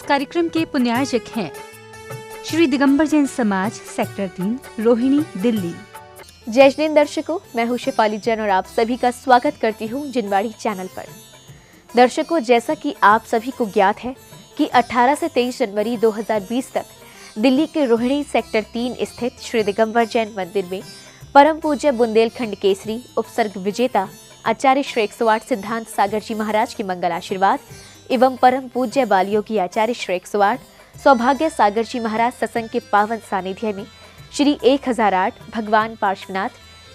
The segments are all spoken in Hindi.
कार्यक्रम के पुण्यार्जक हैं श्री दिगंबर जैन समाज, सेक्टर 3, रोहिणी, दिल्ली। जय हिंद दर्शकों, मैं हूं शेफाली जैन और आप सभी का स्वागत करती हूं जिनवाड़ी चैनल पर। दर्शकों, जैसा कि आप सभी को ज्ञात है कि 18 से 23 जनवरी 2020 तक दिल्ली के रोहिणी सेक्टर 3 स्थित श्री दिगंबर जैन मंदिर में परम पूज्य बुंदेलखंड केसरी उपसर्ग विजेता आचार्य श्री 108 सिद्धांत सागर जी महाराज के मंगल आशीर्वाद एवं परम पूज्य बालयोगी आचार्य श्री 108 सौभाग्य सागर जी महाराज सत्संग के पावन सानिध्य में श्री 1008 भगवान पार्श्वनाथ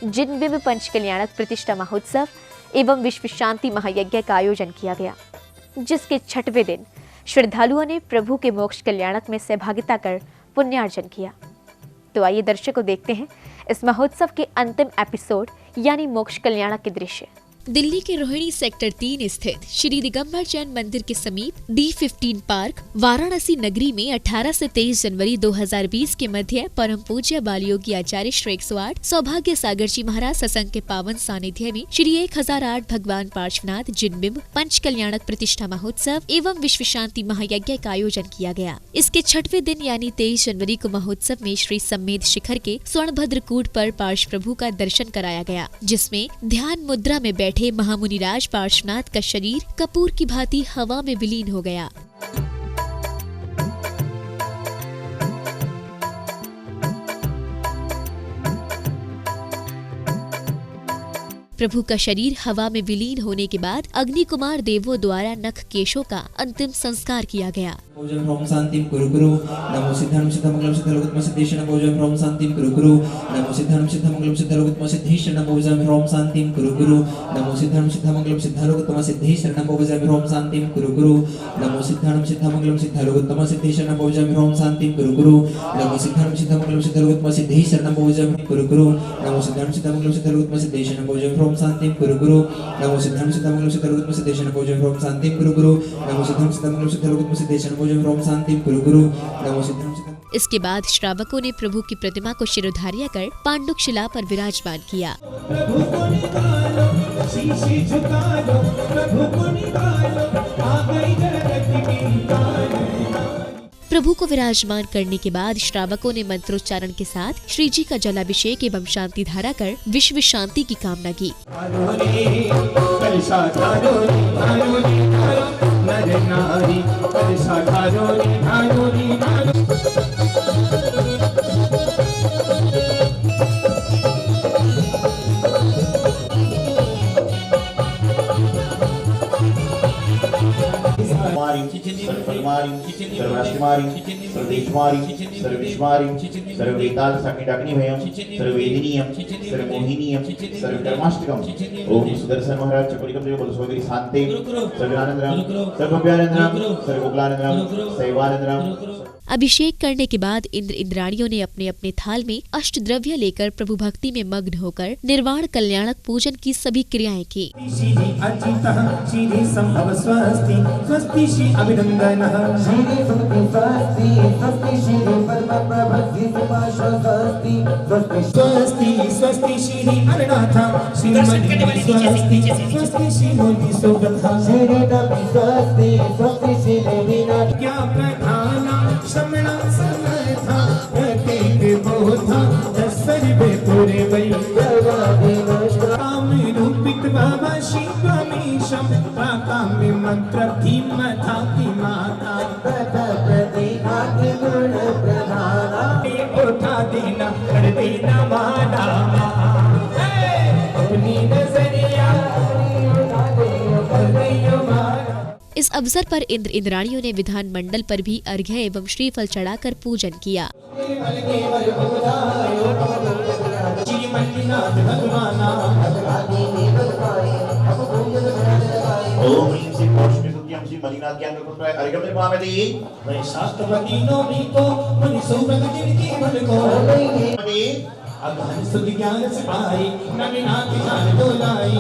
जिनबिंब पंच कल्याणक प्रतिष्ठा महोत्सव एवं विश्व शांति महायज्ञ का आयोजन किया गया, जिसके 6वें दिन श्रद्धालुओं ने प्रभु के मोक्ष कल्याणक में सहभागिता कर पुण्यार्जन किया। तो आइए दर्शकों देखते हैं इस महोत्सव के अंतिम एपिसोड यानी मोक्ष कल्याणक के दृश्य। दिल्ली के रोहिणी सेक्टर 3 स्थित श्री दिगंबर जैन मंदिर के समीप D15 पार्क वाराणसी नगरी में 18 से 23 जनवरी 2020 के मध्य परम पूज्य बालयोगी आचार्य श्री 108 सौभाग्य सागर जी महाराज सत्संग के पावन सानिध्य में श्री 1008 भगवान पार्श्वनाथ जिनबिंब पंच कल्याणक प्रतिष्ठा महोत्सव एवं विश्व शांति महायज्ञ का आयोजन किया गया। इसके 6वें दिन यानी 23 जनवरी को महोत्सव में श्री सम्मेद शिखर के स्वर्णभद्र कूट पर पार्श्व प्रभु का दर्शन कराया गया, जिसमें ध्यान मुद्रा में बैठे महामुनिराज पार्श्वनाथ का शरीर कपूर की भांति हवा में विलीन हो गया। प्रभु का शरीर हवा में विलीन होने के बाद अग्नि कुमार देवों द्वारा नख केशों का अंतिम संस्कार किया गया। ओम शांतिम कुरु कुरु नमो सिद्धार्थ सिद्धमंगलम सिद्धलोकत्म सिद्धेश नमो ओम शांतिम कुरु कुरु नमो सिद्धार्थ सिद्धमंगलम सिद्धलोकत्म सिद्धेश नमो ओम शांतिम कुरु कुरु नमो सिद्धार्थ सिद्धमंगलम सिद्धलोकत्म सिद्धेश नमो ओम शांतिम कुरु कुरु नमो सिद्धार्थ सिद्धमंगलम सिद्धलोकत्म सिद्धेश नमो ओम शांतिम कुरु कुरु नमो सिद्धार्थ सिद्धमंगलम सिद्धलोकत्म सिद्धेश नमो कुरु कुरु नमो सिद्धार्थ सिद्धमंगलम सिद्धलोकत्म सिद्धेश नमो ओम शांतिम कुरु कुरु नमो सिद्धार्थ सिद्धमंगलम सिद्धलोकत्म सिद्धेश नमो ओम शांतिम कुरु कुरु नमो सिद्धार्थ सिद्धमंगलम सिद्धलोकत्म सिद्धेश नमो ओम शांतिम कुरु कुरु नमो सिद्धार्थ। इसके बाद श्रावकों ने प्रभु की प्रतिमा को शिरोधार्य कर पांडुक शिला पर विराजमान किया। प्रभु को विराजमान करने के बाद श्रावकों ने मंत्रोच्चारण के साथ श्री जी का जलाभिषेक एवं शांति धारा कर विश्व शांति की कामना की। सर्ववेदाल संगीताग्निभयम सर्ववेदिनीयम सर्वमोहिनीयम सर्वधर्माष्टकम ओम सुदर्शन महाराज चकोरिकम देव बलसोदरी शांते सर्वानंदराम सर्वभव्यानंदराम सर्वकुलानंदराम शैवानंदराम। अभिषेक करने के बाद इंद्र इंद्राणियों ने अपने अपने थाल में अष्टद्रव्य लेकर प्रभु भक्ति में मग्न होकर निर्वाण कल्याणक पूजन की सभी क्रियाएं की। मंत्र धीमता माता उठा देना कर देना माना अपनी नजरिया। इस अवसर पर इंद्र इंद्राणियों ने विधान मंडल पर भी अर्घ्य एवं श्रीफल चढ़ाकर पूजन किया। ओम ह्रीं श्रीं पौष्पी सुत्यं श्री मलिनाथ ज्ञान पुत्राय अर्घ्यं निर्मामति वैशाखवदीनो मीको मनीषो प्रगतिर्की भलको अगहन सुध ज्ञान से पाई नवीनाथ जान दोलाई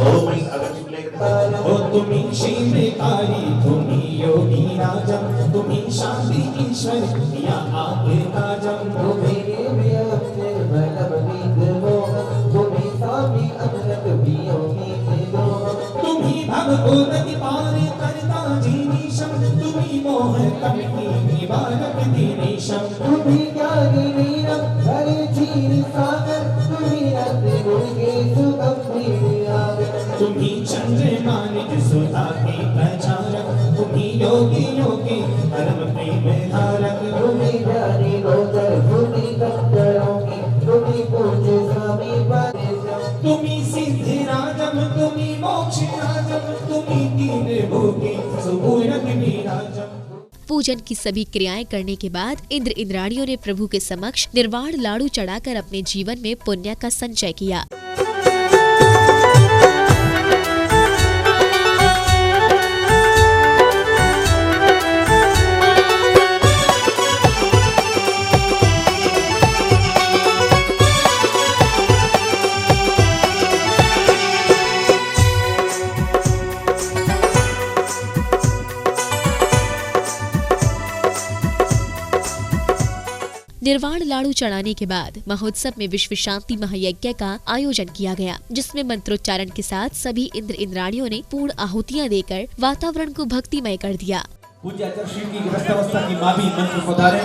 ओम ह्रीं अगम ओ तुम्ही श्रीमेकारी तुम्ही योगी राजम तुम्ही शांति ईश्वर या आप राजम तुम्ही भगवती पार बालक दीनेशम तुम्ही ज्ञानी वीरम हरे क्षीर सागर तुम्ही रत्न गुणगे सुगंभीर आगर तुम्ही चंद्रमानिक सुधा के प्रचारक तुम्ही योगी योगी परम प्रेम धारक तुम्ही ज्ञानी गोचर तुम्ही दत्तरोगी तुम्ही पूज्य स्वामी पादेशम तुम्ही सिद्धिराजम तुम्ही मोक्षराजम तुम्ही तीन भोगी सुपूर्णक विराजम। पूजन की सभी क्रियाएं करने के बाद इंद्र इंद्राणियों ने प्रभु के समक्ष निर्वाण लाड़ू चढ़ाकर अपने जीवन में पुण्य का संचय किया। निर्वाण लाड़ू चढ़ाने के बाद महोत्सव में विश्व शांति महायज्ञ का आयोजन किया गया, जिसमें मंत्रोच्चारण के साथ सभी इंद्र इंद्राणियों ने पूर्ण आहुतियां देकर वातावरण को भक्तिमय कर दिया। पूज्य आचार्य श्री की गृहस्थावस्था की माँ भी मंत्र पधारे,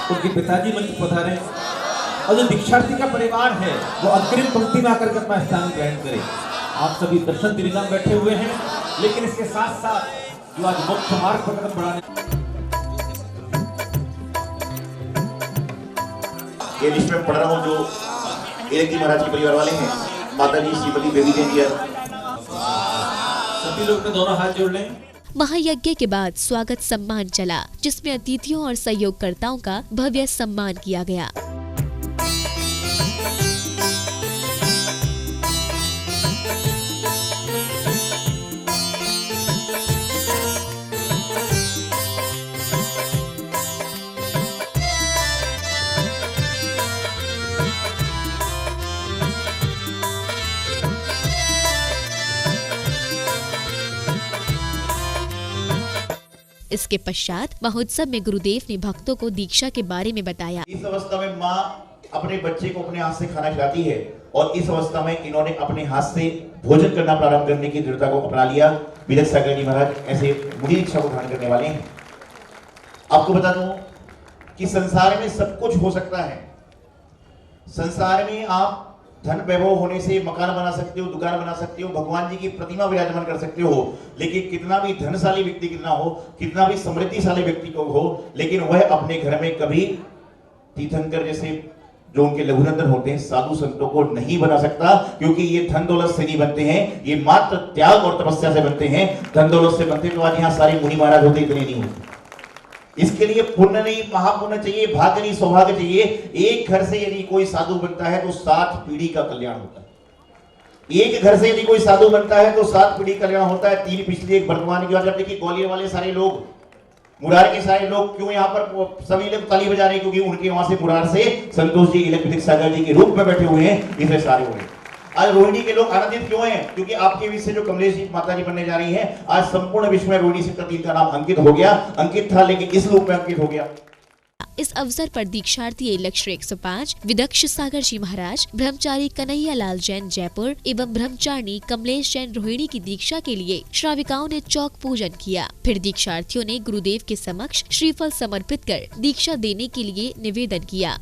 उनके पिताजी मंत्र पधारे और जो दीक्षार्थी का परिवार है वो अग्रिम पंक्ति में आकर अपना स्थान ग्रहण करे। आप सभी दर्शन दिनगाम बैठे हुए हैं, लेकिन इसके साथ साथ जो आज मुख्य मार्ग पर कदम बढ़ाने ये लिस्ट में पढ़ रहा हूँ जो एक जी महाराज के परिवार वाले हैं, माता जी श्रीमती बेबी देवी, सभी लोग दोनों हाथ जोड़ लें। महायज्ञ के बाद स्वागत सम्मान चला, जिसमें अतिथियों और सहयोगकर्ताओं का भव्य सम्मान किया गया। इसके पश्चात महोत्सव में गुरुदेव ने भक्तों को दीक्षा के बारे में बताया। इस अवस्था में माँ अपने बच्चे को अपने हाथ से खाना खिलाती है और इस अवस्था में इन्होंने अपने हाथ से भोजन करना प्रारंभ करने की दृढ़ता को अपना लिया। विदक सागर जी महाराज ऐसे मुनि दीक्षा को धारण करने वाले हैं। आपको बता दूं कि संसार में सब कुछ हो सकता है। संसार में आप धन वैभव होने से मकान बना सकते हो, दुकान बना सकते हो, भगवान जी की प्रतिमा विराजमान कर सकते हो, लेकिन कितना भी धनशाली व्यक्ति कितना हो, कितना भी समृद्धिशाली व्यक्ति को हो, लेकिन वह अपने घर में कभी तीर्थंकर जैसे जो उनके लघुनंदन होते हैं साधु संतों को नहीं बना सकता, क्योंकि ये धन दौलत से नहीं बनते हैं, ये मात्र त्याग और तपस्या से बनते हैं। धन दौलत से बनते तो आज यहाँ सारे मुनि महाराज होते, इतने नहीं होते। इसके लिए पुण्य नहीं, महापुण्य चाहिए, भाग्य नहीं, सौभाग्य चाहिए। एक घर से यदि कोई साधु बनता है तो 7 पीढ़ी का कल्याण होता है। एक घर से यदि कोई साधु बनता है तो 7 पीढ़ी का कल्याण होता है। 3 पिछली 1 वर्तमान की। आज आप देखिए ग्वालियर वाले सारे लोग, मुरार के सारे लोग क्यों यहाँ पर सभी लोग ताली बजा रहे हैं, क्योंकि उनके वहां से मुरार से संतोष जी इलेक्ट्रिक सागर जी के रूप में बैठे हुए हैं, इसलिए सारे हुए। आज रोहिणी के लोग आनंदित क्यों हैं? क्योंकि आपके विषय जो कमलेश जी माता जी बनने जा रही हैं, आज संपूर्ण विश्व में रोहिणी सेक्टर 3 का नाम अंकित हो गया। अंकित था लेकिन इस रूप में अंकित हो गया। इस अवसर पर दीक्षार्थी लक्ष्य 105 विदक्ष सागर जी महाराज, ब्रह्मचारी कन्हैया लाल जैन जयपुर एवं ब्रह्मचारिणी कमलेश जैन रोहिणी की दीक्षा के लिए श्राविकाओं ने चौक पूजन किया। फिर दीक्षार्थियों ने गुरुदेव के समक्ष श्रीफल समर्पित कर दीक्षा देने के लिए निवेदन किया।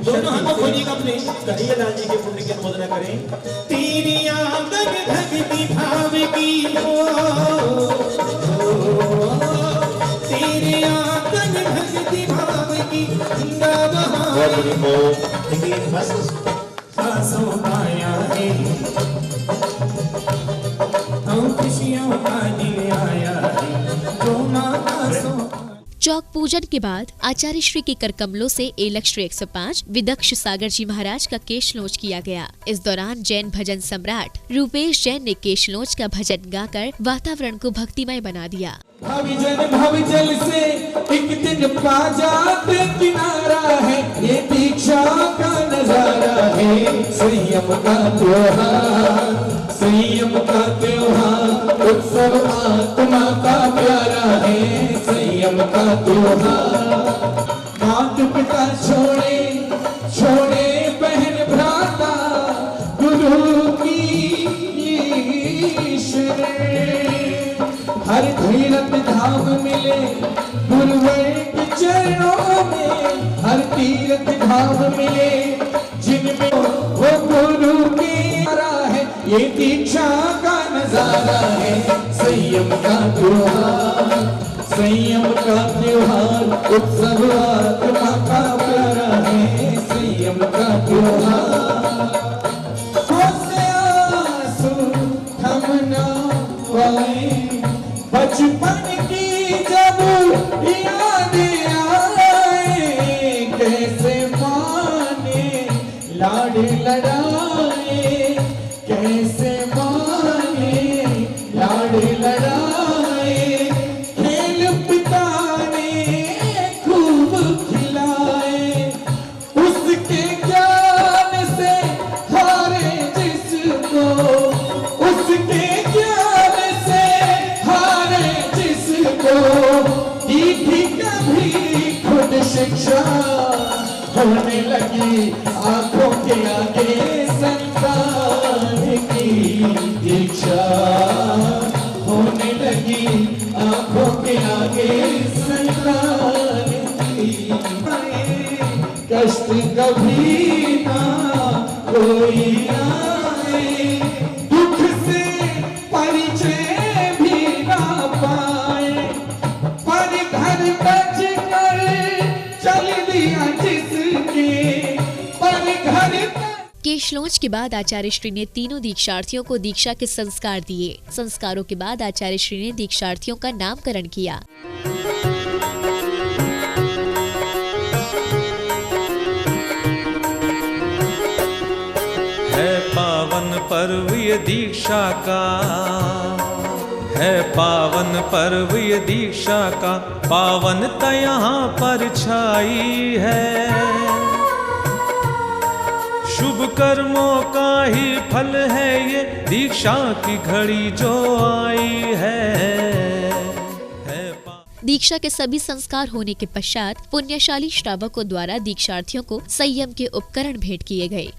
दोनों हाथों खोलिए अपने कन्हैया लाल जी के पुण्य की अनुमोदना करें। तेरी आंगन भक्ति भाव की हो, तेरे आंगन भक्ति भाव की सांसों पाया खुशियों का दिन आया है, जो मांगा सो। चौक पूजन के बाद आचार्य श्री के करकमलों से एलक श्री 105 विदक्ष सागर जी महाराज का केशलोच किया गया। इस दौरान जैन भजन सम्राट रूपेश जैन ने केशलोच का भजन गाकर वातावरण को भक्तिमय बना दिया। भवजल से एक दिन पा जाते किनारा है, ये दीक्षा का नजारा है, संयम का त्योहार, संयम का त्योहार, उत्सव आत्मा का प्यारा है, संयम का त्योहार। माता पिता छोड़े छोड़े बहन भ्राता, गुरु की शरण, हर तीरथ धाम मिले गुरुवर के चरणों में, हर तीरथ धाम मिले जिनमें वो गुरु की नजारा है, ये दीक्षा का नजारा है, संयम का त्योहार, संयम का त्योहार, उत्सव आत्मा का प्यारा है, संयम का त्योहार। आंसू थम ना पाए बचपन की जब याद आए, कैसे माने लाड लड़ाए, कैसे माने लाड लड़ाए, खेल पिता ने खूब खिलाए, उसके ज्ञान से हारे जिसको, उसके ज्ञान से हारे जिसको, दी थी कभी खुद शिक्षा, होने लगी आंखों के आगे संतान की दीक्षा, होने लगी आंखों के आगे संतान की। कष्ट कभी ना कोई आए, दुख से परिचय भी ना पाए, पर घर बच कर चल दिया जिसके, पर घर केशलोच के बाद आचार्य श्री ने तीनों दीक्षार्थियों को दीक्षा के संस्कार दिए। संस्कारों के बाद आचार्य श्री ने दीक्षार्थियों का नामकरण किया। है पावन पर्व ये दीक्षा का, है पावन पर्व ये दीक्षा का, पावनता यहाँ पर छाई है, शुभ कर्मों का ही फल है ये दीक्षा की घड़ी जो आई है। दीक्षा के सभी संस्कार होने के पश्चात पुण्यशाली श्रावकों द्वारा दीक्षार्थियों को संयम के उपकरण भेंट किए गए।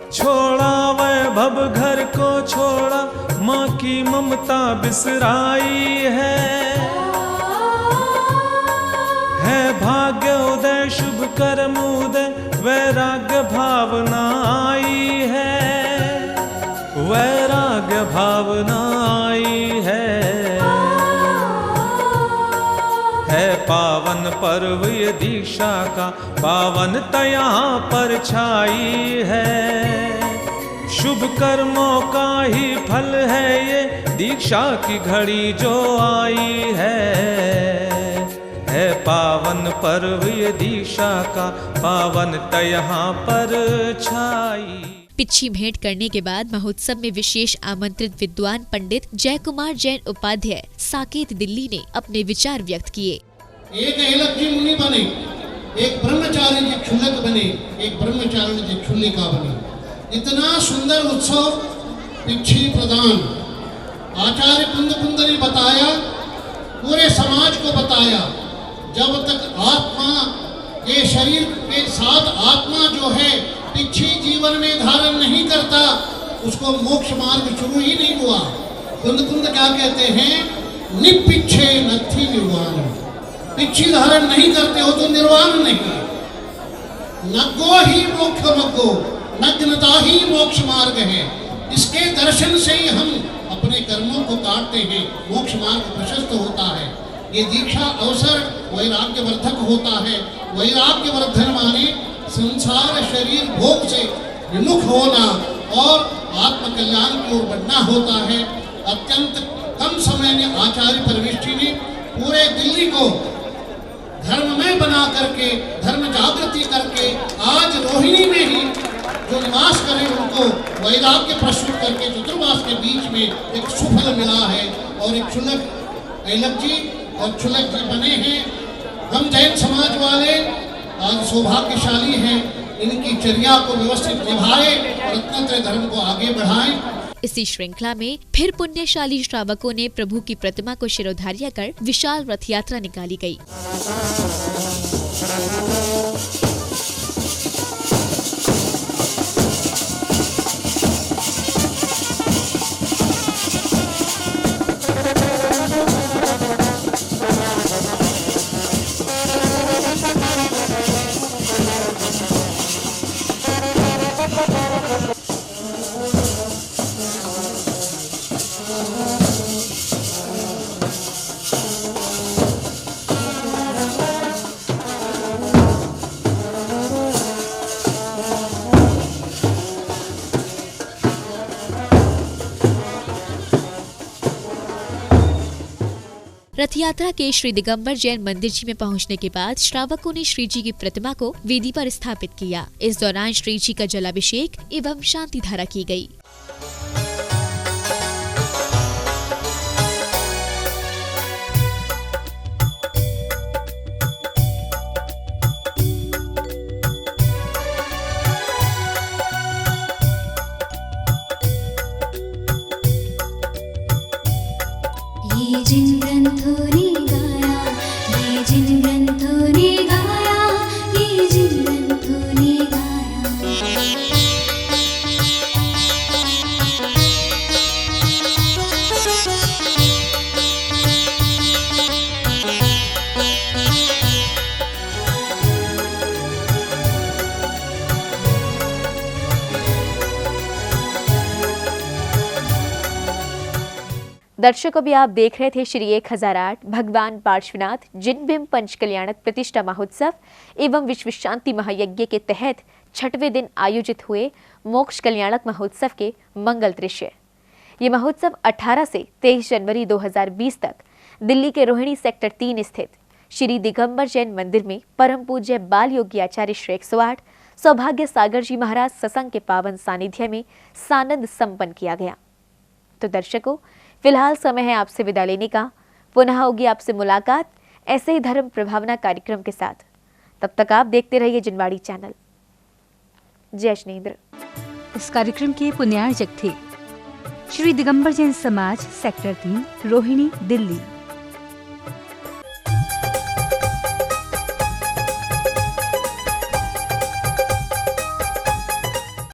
छोड़ा वैभव घर को छोड़ा, माँ की ममता बिसराई है भाग्य उदय शुभ कर्म उदय, वैराग्य भावना आई है, वैराग्य भावना आई है पावन पर्व ये दीक्षा का, पावनता यहाँ पर छाई है, शुभ कर्मों का ही फल है ये दीक्षा की घड़ी जो आई है पावन पर्व ये दीक्षा का, पावनता यहाँ पर छाई। पिच्छी भेंट करने के बाद महोत्सव में विशेष आमंत्रित विद्वान पंडित जय कुमार जैन उपाध्याय साकेत दिल्ली ने अपने विचार व्यक्त किए। एक एलक जी मुनि बने, एक ब्रह्मचारी जी क्षुल्लक बने, एक ब्रह्मचारी जी क्षुल्लिका बने। इतना सुंदर उत्सव पिच्छी प्रदान आचार्य कुंद ने बताया, पूरे समाज को बताया। जब तक आत्मा के शरीर के साथ आत्मा जो है पिच्छी जीवन में धारण नहीं करता, उसको मोक्ष मार्ग शुरू ही नहीं हुआ। कुंद क्या कहते हैं, निपिच्छे नथी निर्वाण, पिच्छी धारण नहीं करते हो तो निर्वाण नहीं। नग्गो ही मोक्ष मग्गो, नग्नता ही मोक्ष मार्ग है। इसके दर्शन से ही हम अपने कर्मों को काटते हैं, मोक्ष मार्ग प्रशस्त होता है। ये दीक्षा अवसर वैराग्यवर्धक होता है। वैराग्यवर्धन माने संसार शरीर भोग से विमुख होना और आत्मकल्याण की ओर बढ़ना होता है। अत्यंत कम समय में आचार्य परमेष्ठी ने पूरे दिल्ली को धर्ममय बना करके, धर्म जागृति करके आज रोहिणी में ही जो निवास करें उनको वैराग्य प्रस्तुत करके चतुर्मास के बीच में एक सुफल मिला है। और एक क्षुल्लक ऐलक जी और क्षुल्लक जी बने हैं। हम जैन समाज वाले आज सौभाग्यशाली हैं, इनकी चर्या को व्यवस्थित निभाए और रत्नत्रय धर्म को आगे बढ़ाएं। इसी श्रृंखला में फिर पुण्यशाली श्रावकों ने प्रभु की प्रतिमा को शिरोधार्य कर विशाल रथ यात्रा निकाली गई। रथ यात्रा के श्री दिगंबर जैन मंदिर जी में पहुंचने के बाद श्रावकों ने श्री जी की प्रतिमा को वेदी पर स्थापित किया। इस दौरान श्री जी का जलाभिषेक एवं शांति धारा की गई। ये जिन ग्रंथों ने गाया, ये जिन ग्रंथों ने गाया, ये जिन ग्रंथों ने दर्शकों भी आप देख रहे थे श्री 1008 भगवान पार्श्वनाथ जिनबिंब पंचकल्याणक प्रतिष्ठा महोत्सव एवं विश्व शांति महायज्ञ के तहत 6वें दिन आयोजित हुए मोक्ष कल्याणक महोत्सव के मंगल दृश्य। ये महोत्सव 18 से 23 जनवरी 2020 तक दिल्ली के रोहिणी सेक्टर 3 स्थित श्री दिगंबर जैन मंदिर में परम पूज्य बाल योगी आचार्य श्री 108 सौभाग्य सागर जी महाराज सत्संग के पावन सानिध्य में सानंद संपन्न किया गया। तो दर्शकों, फिलहाल समय है आपसे विदा लेने का। पुनः होगी आपसे मुलाकात ऐसे ही धर्म प्रभावना कार्यक्रम के साथ। तब तक आप देखते रहिए जिनवाड़ी चैनल। जय श्रीन्द्र। इस कार्यक्रम के पुण्यार्जक थे श्री दिगंबर जैन समाज सेक्टर 3 रोहिणी दिल्ली।